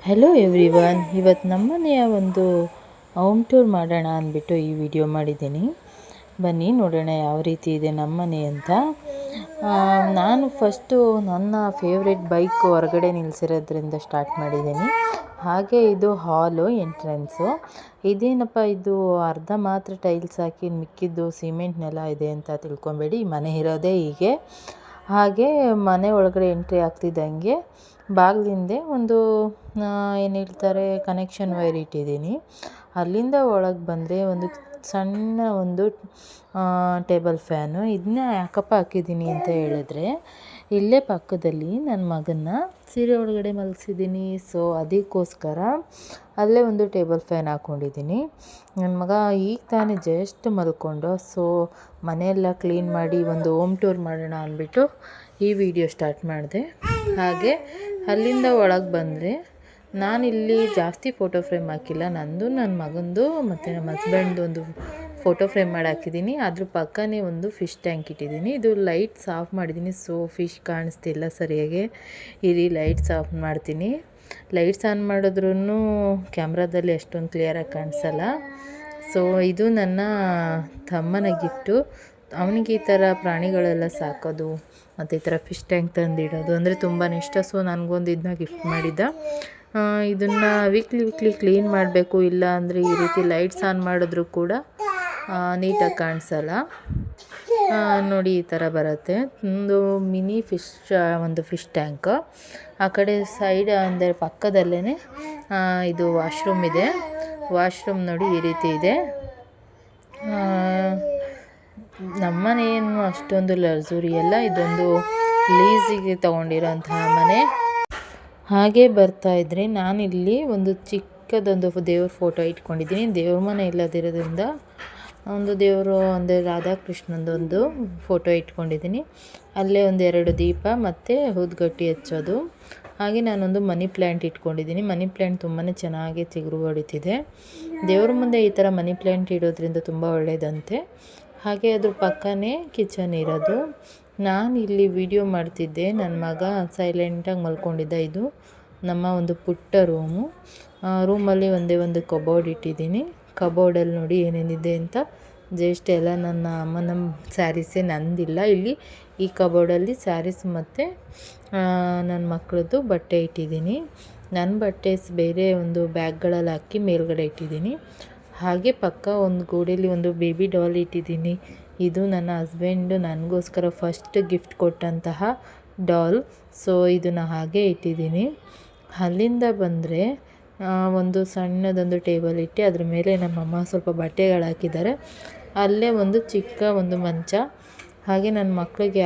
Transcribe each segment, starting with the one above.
Hello everyone, ಇವತ್ತು ನಮ್ಮನೆಯ ಒಂದು home tour ಮಾಡೋಣ ಅಂದ್ಬಿಟ್ಟು ಈ ವಿಡಿಯೋ ಮಾಡಿದ್ದೀನಿ. ಬನ್ನಿ ನೋಡೋಣ ಯಾವ ರೀತಿ ಇದೆ ನಮ್ಮನೆ ಅಂತ. ನಾನು ಫಸ್ಟು ನನ್ನ ಫೇವ್ರೆಟ್ ಬೈಕ್ ಹೊರಗಡೆ ನಿಲ್ಲಿಸಿರೋದ್ರಿಂದ ಸ್ಟಾರ್ಟ್ ಮಾಡಿದ್ದೀನಿ. ಹಾಗೆ ಇದು ಹಾಲು ಎಂಟ್ರೆನ್ಸು. ಇದೇನಪ್ಪ ಇದು ಅರ್ಧ ಮಾತ್ರ ಟೈಲ್ಸ್ ಹಾಕಿ ಮಿಕ್ಕಿದ್ದು ಸಿಮೆಂಟ್ ನೆಲ ಇದೆ ಅಂತ ತಿಳ್ಕೊಬೇಡಿ, ಮನೆ ಇರೋದೇ ಹೀಗೆ. ಹಾಗೆ ಮನೆ ಒಳಗಡೆ ಎಂಟ್ರಿ ಆಗ್ತಿದ್ದಂಗೆ ಬಾಗಿಲಿಂದೆ ಒಂದು ಏನು ಹೇಳ್ತಾರೆ ಕನೆಕ್ಷನ್ ವೈರ್ ಇಟ್ಟಿದ್ದೀನಿ. ಅಲ್ಲಿಂದ ಒಳಗೆ ಬಂದರೆ ಒಂದು ಸಣ್ಣ ಒಂದು ಟೇಬಲ್ ಫ್ಯಾನು. ಇದನ್ನ ಯಾಕಪ್ಪ ಹಾಕಿದ್ದೀನಿ ಅಂತ ಹೇಳಿದ್ರೆ, ಇಲ್ಲೇ ಪಕ್ಕದಲ್ಲಿ ನನ್ನ ಮಗನ್ನ ಸೀರೆ ಒಳಗಡೆ ಮಲಗಿಸಿದ್ದೀನಿ. ಸೊ ಅದಕ್ಕೋಸ್ಕರ ಅಲ್ಲೇ ಒಂದು ಟೇಬಲ್ ಫ್ಯಾನ್ ಹಾಕ್ಕೊಂಡಿದ್ದೀನಿ. ನನ್ನ ಮಗ ಈಗ ತಾನೇ ಜಸ್ಟ್ ಮಲ್ಕೊಂಡು, ಸೊ ಮನೆಯೆಲ್ಲ ಕ್ಲೀನ್ ಮಾಡಿ ಒಂದು ಹೋಮ್ ಟೂರ್ ಮಾಡೋಣ ಅಂದ್ಬಿಟ್ಟು ಈ ವಿಡಿಯೋ ಸ್ಟಾರ್ಟ್ ಮಾಡಿದೆ. ಹಾಗೆ ಅಲ್ಲಿಂದ ಒಳಗೆ ಬಂದರೆ ನಾನಿಲ್ಲಿ ಜಾಸ್ತಿ ಫೋಟೋ ಫ್ರೇಮ್ ಹಾಕಿಲ್ಲ. ನಂದು, ನನ್ನ ಮಗಂದು ಮತ್ತು ನಮ್ಮ ಹಸ್ಬೆಂಡ್ದು ಒಂದು ಫೋಟೋ ಫ್ರೇಮ್ ಮಾಡಿ ಹಾಕಿದ್ದೀನಿ. ಅದ್ರ ಪಕ್ಕನೇ ಒಂದು ಫಿಶ್ ಟ್ಯಾಂಕ್ ಇಟ್ಟಿದ್ದೀನಿ. ಇದು ಲೈಟ್ಸ್ ಆಫ್ ಮಾಡಿದ್ದೀನಿ, ಸೊ ಫಿಶ್ ಕಾಣಿಸ್ತಿಲ್ಲ ಸರಿಯಾಗಿ. ಇಲ್ಲಿ ಲೈಟ್ಸ್ ಆಫ್ ಮಾಡ್ತೀನಿ. ಲೈಟ್ಸ್ ಆನ್ ಮಾಡಿದ್ರೂ ಕ್ಯಾಮ್ರಾದಲ್ಲಿ ಅಷ್ಟೊಂದು ಕ್ಲಿಯರಾಗಿ ಕಾಣಿಸಲ್ಲ. ಸೊ ಇದು ನನ್ನ ತಮ್ಮನ ಗಿಫ್ಟು. ಅವನಿಗೆ ಈ ಥರ ಪ್ರಾಣಿಗಳೆಲ್ಲ ಸಾಕೋದು ಮತ್ತು ಈ ಥರ ಫಿಶ್ ಟ್ಯಾಂಕ್ ತಂದಿಡೋದು ಅಂದರೆ ತುಂಬಾ ಇಷ್ಟ. ಸೊ ನನಗೊಂದು ಇದನ್ನ ಗಿಫ್ಟ್ ಮಾಡಿದ್ದ. ಇದನ್ನು ವೀಕ್ಲಿ ಕ್ಲೀನ್ ಮಾಡಬೇಕು, ಇಲ್ಲ ಅಂದರೆ ಈ ರೀತಿ ಲೈಟ್ಸ್ ಆನ್ ಮಾಡಿದ್ರೂ ಕೂಡ ನೀಟಾಗಿ ಕಾಣಿಸಲ್ಲ. ನೋಡಿ ಈ ಥರ ಬರುತ್ತೆ. ಒಂದು ಮಿನಿ ಒಂದು ಫಿಶ್ ಟ್ಯಾಂಕ್. ಆ ಕಡೆ ಸೈಡ್ ಅಂದರೆ ಪಕ್ಕದಲ್ಲೇ ಇದು ವಾಶ್ರೂಮ್ ಇದೆ. ವಾಶ್ರೂಮ್ ನೋಡಿ ಈ ರೀತಿ ಇದೆ. ನಮ್ಮನೇನು ಅಷ್ಟೊಂದು ಲಕ್ಸುರಿ ಅಲ್ಲ, ಇದೊಂದು ಲೀಸಿಗೆ ತೊಗೊಂಡಿರೋಂತಹ ಮನೆ. ಹಾಗೆ ಬರ್ತಾಯಿದ್ರೆ ನಾನಿಲ್ಲಿ ಒಂದು ಚಿಕ್ಕದೊಂದು ದೇವ್ರ ಫೋಟೋ ಇಟ್ಕೊಂಡಿದ್ದೀನಿ. ದೇವ್ರ ಮನೆ ಇಲ್ಲದಿರೋದ್ರಿಂದ ಒಂದು ದೇವರು ಅಂದರೆ ರಾಧಾಕೃಷ್ಣಂದೊಂದು ಫೋಟೋ ಇಟ್ಕೊಂಡಿದ್ದೀನಿ. ಅಲ್ಲೇ ಒಂದೆರಡು ದೀಪ ಮತ್ತು ಊದುಗಟ್ಟಿ ಹಚ್ಚೋದು. ಹಾಗೆ ನಾನೊಂದು ಮನಿ ಪ್ಲ್ಯಾಂಟ್ ಇಟ್ಕೊಂಡಿದ್ದೀನಿ. ಮನಿ ಪ್ಲ್ಯಾಂಟ್ ತುಂಬಾ ಚೆನ್ನಾಗಿ ಚಿಗುರು ಹೊಡಿತಿದೆ. ದೇವ್ರ ಮುಂದೆ ಈ ಥರ ಮನಿ ಪ್ಲ್ಯಾಂಟ್ ಇಡೋದ್ರಿಂದ ತುಂಬ ಒಳ್ಳೆಯದಂತೆ. ಹಾಗೆ ಅದ್ರ ಪಕ್ಕನೇ ಕಿಚನ್ ಇರೋದು. ನಾನು ಇಲ್ಲಿ ವಿಡಿಯೋ ಮಾಡ್ತಿದ್ದೆ, ನನ್ನ ಮಗ ಸೈಲೆಂಟಾಗಿ ಮಲ್ಕೊಂಡಿದ್ದ. ಇದು ನಮ್ಮ ಒಂದು ಪುಟ್ಟ ರೂಮಲ್ಲಿ ಒಂದೇ ಒಂದು ಕಬೋರ್ಡ್ ಇಟ್ಟಿದ್ದೀನಿ. ಕಬೋರ್ಡಲ್ಲಿ ನೋಡಿ ಏನೇನಿದೆ ಅಂತ. ಜಸ್ಟ್ ಎಲ್ಲ ನನ್ನ ಅಮ್ಮನ ಸ್ಯಾರೀಸೇ, ನಂದಿಲ್ಲ. ಇಲ್ಲಿ ಈ ಕಬೋರ್ಡಲ್ಲಿ ಸ್ಯಾರೀಸ್ ಮತ್ತು ನನ್ನ ಮಕ್ಕಳದ್ದು ಬಟ್ಟೆ ಇಟ್ಟಿದ್ದೀನಿ. ನನ್ನ ಬಟ್ಟೆ ಬೇರೆ ಒಂದು ಬ್ಯಾಗ್ಗಳಲ್ಲಿ ಹಾಕಿ ಮೇಲ್ಗಡೆ ಇಟ್ಟಿದ್ದೀನಿ. ಹಾಗೆ ಪಕ್ಕ ಒಂದು ಗೋಡೆಯಲ್ಲಿ ಒಂದು ಬೇಬಿ ಡಾಲ್ ಇಟ್ಟಿದ್ದೀನಿ. ಇದು ನನ್ನ ಹಸ್ಬೆಂಡು ನನಗೋಸ್ಕರ ಫಸ್ಟ್ ಗಿಫ್ಟ್ ಕೊಟ್ಟಂತಹ ಡಾಲ್. ಸೊ ಇದನ್ನು ಹಾಗೆ ಇಟ್ಟಿದ್ದೀನಿ. ಅಲ್ಲಿಂದ ಬಂದರೆ ಒಂದು ಸಣ್ಣದೊಂದು ಟೇಬಲ್ ಇಟ್ಟು ಅದ್ರ ಮೇಲೆ ನಮ್ಮಮ್ಮ ಸ್ವಲ್ಪ ಬಟ್ಟೆಗಳು ಹಾಕಿದ್ದಾರೆ. ಅಲ್ಲೇ ಒಂದು ಚಿಕ್ಕ ಒಂದು ಮಂಚ. ಹಾಗೆ ನನ್ನ ಮಕ್ಕಳಿಗೆ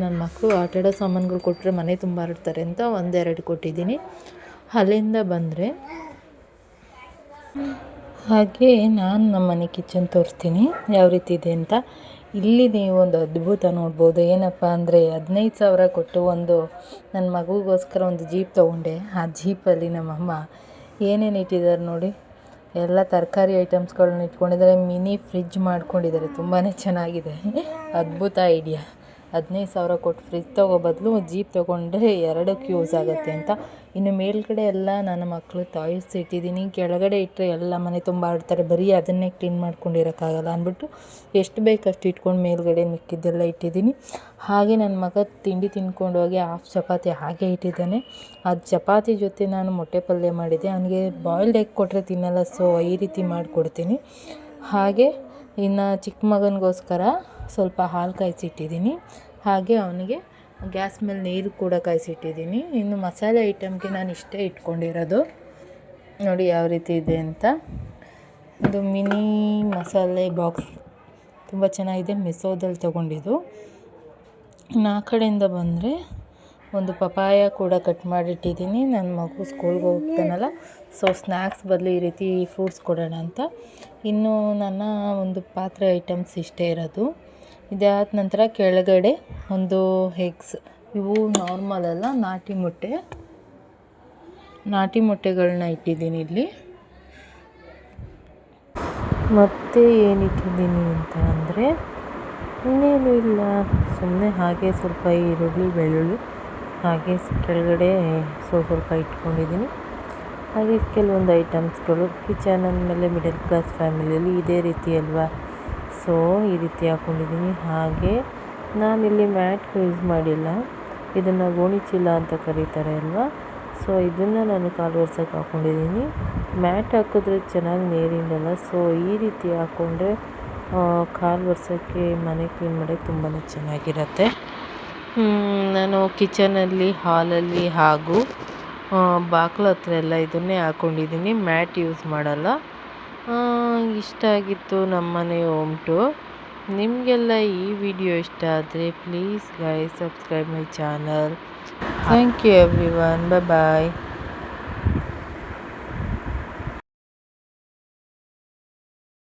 ನನ್ನ ಮಕ್ಕಳು ಆಟಾಡೋ ಸಾಮಾನುಗಳು ಕೊಟ್ಟರೆ ಮನೆ ತುಂಬ ಆಡ್ತಾರೆ ಅಂತ ಒಂದೆರಡು ಕೊಟ್ಟಿದ್ದೀನಿ. ಅಲ್ಲಿಂದ ಬಂದರೆ ಹಾಗೆ ನಾನು ನಮ್ಮ ಮನೆ ಕಿಚನ್ ತೋರಿಸ್ತೀನಿ ಯಾವ ರೀತಿ ಇದೆ ಅಂತ. ಇಲ್ಲಿ ನೀವು ಒಂದು ಅದ್ಭುತ ನೋಡ್ಬೋದು. ಏನಪ್ಪ ಅಂದರೆ 15,000 ಕೊಟ್ಟು ಒಂದು ನನ್ನ ಮಗುಗೋಸ್ಕರ ಒಂದು ಜೀಪ್ ತೊಗೊಂಡೆ. ಆ ಜೀಪಲ್ಲಿ ನಮ್ಮಮ್ಮ ಏನೇನು ಇಟ್ಟಿದ್ದಾರೆ ನೋಡಿ. ಎಲ್ಲ ತರಕಾರಿ ಐಟಮ್ಸ್ಗಳನ್ನ ಇಟ್ಕೊಂಡಿದ್ದಾರೆ. ಮಿನಿ ಫ್ರಿಜ್ ಮಾಡ್ಕೊಂಡಿದ್ದಾರೆ. ತುಂಬಾ ಚೆನ್ನಾಗಿದೆ. ಅದ್ಭುತ ಐಡಿಯಾ. 15,000 ಕೊಟ್ಟು ಫ್ರಿಜ್ ತೊಗೋ ಬದಲು ಜೀಪ್ ತೊಗೊಂಡ್ರೆ ಎರಡಕ್ಕೆ ಯೂಸ್ ಆಗುತ್ತೆ ಅಂತ. ಇನ್ನು ಮೇಲ್ಗಡೆ ಎಲ್ಲ ನನ್ನ ಮಕ್ಕಳು ಟಾಯ್ಸ್ ಇಟ್ಟಿದ್ದೀನಿ. ಕೆಳಗಡೆ ಇಟ್ಟರೆ ಎಲ್ಲ ಮನೆ ತುಂಬ ಆಡ್ತಾರೆ, ಬರೀ ಅದನ್ನೇ ಕ್ಲೀನ್ ಮಾಡ್ಕೊಂಡಿರೋಕ್ಕಾಗಲ್ಲ ಅಂದ್ಬಿಟ್ಟು ಎಷ್ಟು ಬೇಕಷ್ಟು ಇಟ್ಕೊಂಡು ಮೇಲ್ಗಡೆ ಮಿಕ್ಕಿದ್ದೆಲ್ಲ ಇಟ್ಟಿದ್ದೀನಿ. ಹಾಗೆ ನನ್ನ ಮಗ ತಿಂಡಿ ತಿನ್ಕೊಂಡು ಹೋಗಿ ಹಾಫ್ ಚಪಾತಿ ಹಾಗೆ ಇಟ್ಟಿದ್ದಾನೆ. ಅದು ಚಪಾತಿ ಜೊತೆ ನಾನು ಮೊಟ್ಟೆ ಪಲ್ಯ ಮಾಡಿದ್ದೆ. ಅವನಿಗೆ ಬಾಯ್ಲ್ಡ್ ಎಗ್ ಕೊಟ್ಟರೆ ತಿನ್ನಲ್ಲ, ಸೊ ಈ ರೀತಿ ಮಾಡಿಕೊಡ್ತೀನಿ. ಹಾಗೆ ಇನ್ನು ಚಿಕ್ಕ ಮಗನಿಗೋಸ್ಕರ ಸ್ವಲ್ಪ ಹಾಲು ಕಾಯಿಸಿಟ್ಟಿದ್ದೀನಿ. ಹಾಗೆ ಅವನಿಗೆ ಗ್ಯಾಸ್ ಮೇಲೆ ನೀರು ಕೂಡ ಕಾಯಿಸಿಟ್ಟಿದ್ದೀನಿ. ಇನ್ನು ಮಸಾಲೆ ಐಟಮ್ಗೆ ನಾನು ಇಷ್ಟೇ ಇಟ್ಕೊಂಡಿರೋದು. ನೋಡಿ ಯಾವ ರೀತಿ ಇದೆ ಅಂತ. ಇದು ಮಿನಿ ಮಸಾಲೆ ಬಾಕ್ಸ್ ತುಂಬ ಚೆನ್ನಾಗಿದೆ. ಮಿಸೋದಲ್ಲಿ ತೊಗೊಂಡಿದ್ದು. ಆ ಕಡೆಯಿಂದ ಬಂದರೆ ಒಂದು ಪಪಾಯ ಕೂಡ ಕಟ್ ಮಾಡಿಟ್ಟಿದ್ದೀನಿ. ನನ್ನ ಮಗು ಸ್ಕೂಲ್ಗೆ ಹೋಗ್ತಾನಲ್ಲ, ಸೊ ಸ್ನ್ಯಾಕ್ಸ್ ಬದಲು ಈ ರೀತಿ ಫ್ರೂಟ್ಸ್ ಕೊಡೋಣ ಅಂತ. ಇನ್ನು ನನ್ನ ಒಂದು ಪಾತ್ರೆ ಐಟಮ್ಸ್ ಇಷ್ಟೇ ಇರೋದು. ಇದಾದ ನಂತರ ಕೆಳಗಡೆ ಒಂದು ಎಗ್ಸ್, ಇವು ನಾರ್ಮಲ್ ಅಲ್ಲ, ನಾಟಿ ಮೊಟ್ಟೆಗಳನ್ನ ಇಟ್ಟಿದ್ದೀನಿ ಇಲ್ಲಿ. ಮತ್ತು ಏನಿಟ್ಟಿದ್ದೀನಿ ಅಂತ ಅಂದರೆ ಇನ್ನೇನು ಇಲ್ಲ, ಸುಮ್ಮನೆ ಹಾಗೆ ಸ್ವಲ್ಪ ಈರುಳ್ಳಿ ಬೆಳ್ಳುಳ್ಳಿ ಹಾಗೆ ಕೆಳಗಡೆ ಸ್ವಲ್ಪ ಇಟ್ಕೊಂಡಿದ್ದೀನಿ. ಹಾಗೆ ಕೆಲವೊಂದು ಐಟಮ್ಸ್ಗಳು ಕಿಚನ್ ಅಂದಮೇಲೆ ಮಿಡಲ್ ಕ್ಲಾಸ್ ಫ್ಯಾಮಿಲಿಯಲ್ಲಿ ಇದೇ ರೀತಿ ಅಲ್ವಾ. ಸೊ ಈ ರೀತಿ ಹಾಕ್ಕೊಂಡಿದ್ದೀನಿ. ಹಾಗೆ ನಾನಿಲ್ಲಿ ಮ್ಯಾಟ್ ಯೂಸ್ ಮಾಡಿಲ್ಲ, ಇದನ್ನು ಗೋಣಿ ಚೀಲ ಅಂತ ಕರೀತಾರೆ ಅಲ್ವಾ. ಸೊ ಇದನ್ನು ನಾನು ಕಾಲು ಒರೆಸೋಕೆ ಹಾಕ್ಕೊಂಡಿದ್ದೀನಿ. ಮ್ಯಾಟ್ ಹಾಕಿದ್ರೆ ಚೆನ್ನಾಗಿ ನೇರಿಂಡಲ್ಲ. ಸೊ ಈ ರೀತಿ ಹಾಕ್ಕೊಂಡ್ರೆ ಕಾಲು ಒರೆಸೋಕ್ಕೆ, ಮನೆ ಕ್ಲೀನ್ ಮಾಡೋಕ್ಕೆ ತುಂಬಾ ಚೆನ್ನಾಗಿರುತ್ತೆ. ನಾನು ಕಿಚನಲ್ಲಿ, ಹಾಲಲ್ಲಿ ಹಾಗೂ ಬಾಗಿಲ ಹತ್ರ ಎಲ್ಲ ಇದನ್ನೇ ಹಾಕ್ಕೊಂಡಿದ್ದೀನಿ, ಮ್ಯಾಟ್ ಯೂಸ್ ಮಾಡಲ್ಲ. ಇಷ್ಟ ಆಗಿತ್ತು ನಮ್ಮನೆ ಹೋಮ್ ಟೂರ್. ನಿಮಗೆಲ್ಲ ಈ ವಿಡಿಯೋ ಇಷ್ಟ ಆದರೆ please guys subscribe my channel. Thank you everyone. Bye.